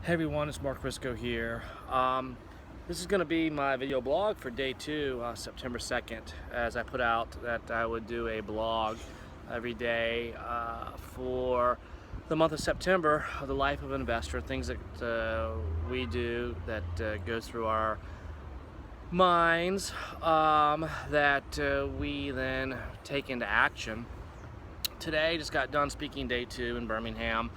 Hey everyone, it's Mark Risco here. This is going to be my video blog for day 2, September 2nd, as I put out that I would do a blog every day for the month of September of the life of an investor, things that we do that goes through our minds that we then take into action. Today, just got done speaking day 2 in Birmingham.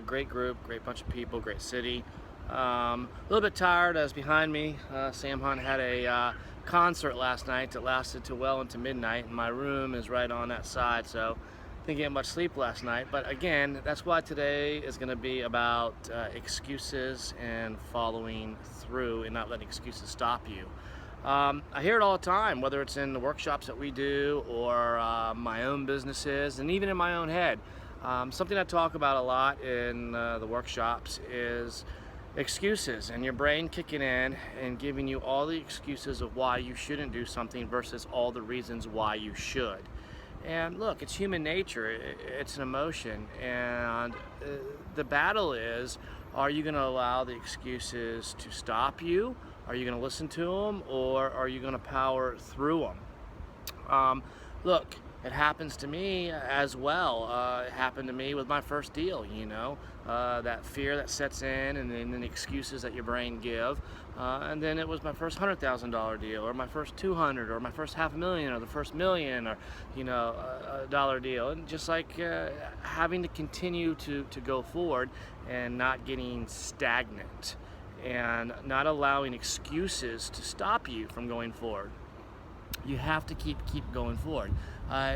Great group, great bunch of people, great city. A little bit tired as behind me, Sam Hunt had a concert last night that lasted till well into midnight, and my room is right on that side, so didn't get much sleep last night. But again, that's why today is going to be about excuses and following through and not letting excuses stop you. I hear it all the time, whether it's in the workshops that we do or my own businesses and even in my own head. Something I talk about a lot in the workshops is excuses, and your brain kicking in and giving you all the excuses of why you shouldn't do something versus all the reasons why you should. And look, it's human nature, it's an emotion, and the battle is, are you going to allow the excuses to stop you? Are you going to listen to them, or are you going to power through them? Look, it happens to me as well. It happened to me with my first deal, that fear that sets in, and then the excuses that your brain give. And then it was my first $100,000 deal, or my first 200, or my first $500,000, or the first million, or a dollar deal. And just like having to continue to go forward and not getting stagnant and not allowing excuses to stop you from going forward. You have to keep going forward.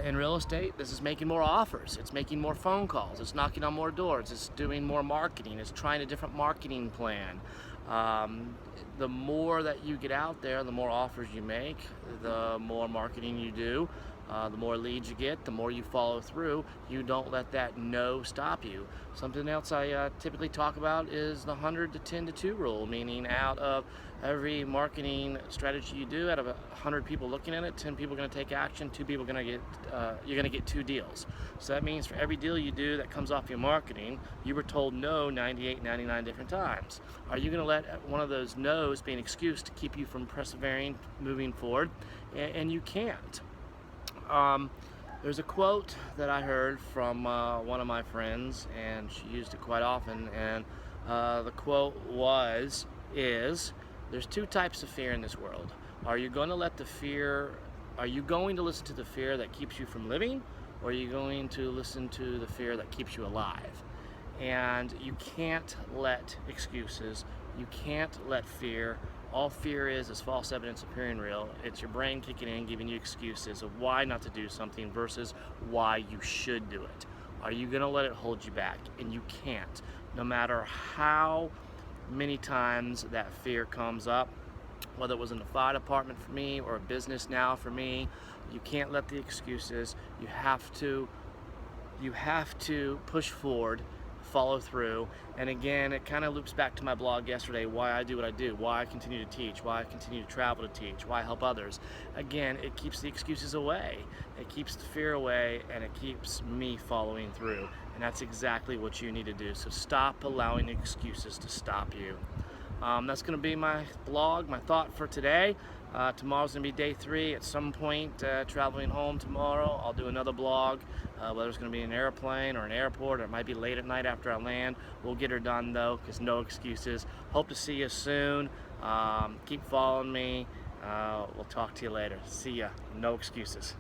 In real estate, this is making more offers, it's making more phone calls, it's knocking on more doors, it's doing more marketing, it's trying a different marketing plan. The more that you get out there, the more offers you make, the more marketing you do, the more leads you get, the more you follow through. You don't let that no stop you. Something else I typically talk about is the 100 to 10 to 2 rule, meaning out of every marketing strategy you do, out of 100 people looking at it, 10 people are going to take action, 2 people are going to get, you're going to get 2 deals. So that means for every deal you do that comes off your marketing, you were told no 98, 99 different times. Are you going to let one of those no's be an excuse to keep you from persevering, moving forward? And you can't. There's a quote that I heard from one of my friends, and she used it quite often, and the quote is, there's 2 types of fear in this world. Are you going to listen to the fear that keeps you from living, or are you going to listen to the fear that keeps you alive? And you can't let excuses, you can't let fear. All fear is false evidence appearing real. It's your brain kicking in, giving you excuses of why not to do something versus why you should do it. Are you going to let it hold you back? And you can't. No matter how many times that fear comes up, whether it was in the fire department for me or a business now for me, you can't let the excuses. You have to push forward, follow through. And again, it kind of loops back to my blog yesterday, why I do what I do, why I continue to teach, why I continue to travel to teach, why I help others. Again, it keeps the excuses away, it keeps the fear away, and it keeps me following through. And that's exactly what you need to do. So stop allowing excuses to stop you. That's going to be my blog, my thought for today. Tomorrow's going to be day 3. At some point, traveling home tomorrow, I'll do another blog, whether it's going to be an airplane or an airport, or it might be late at night after I land. We'll get her done though, because no excuses. Hope to see you soon. Keep following me. We'll talk to you later. See ya. No excuses.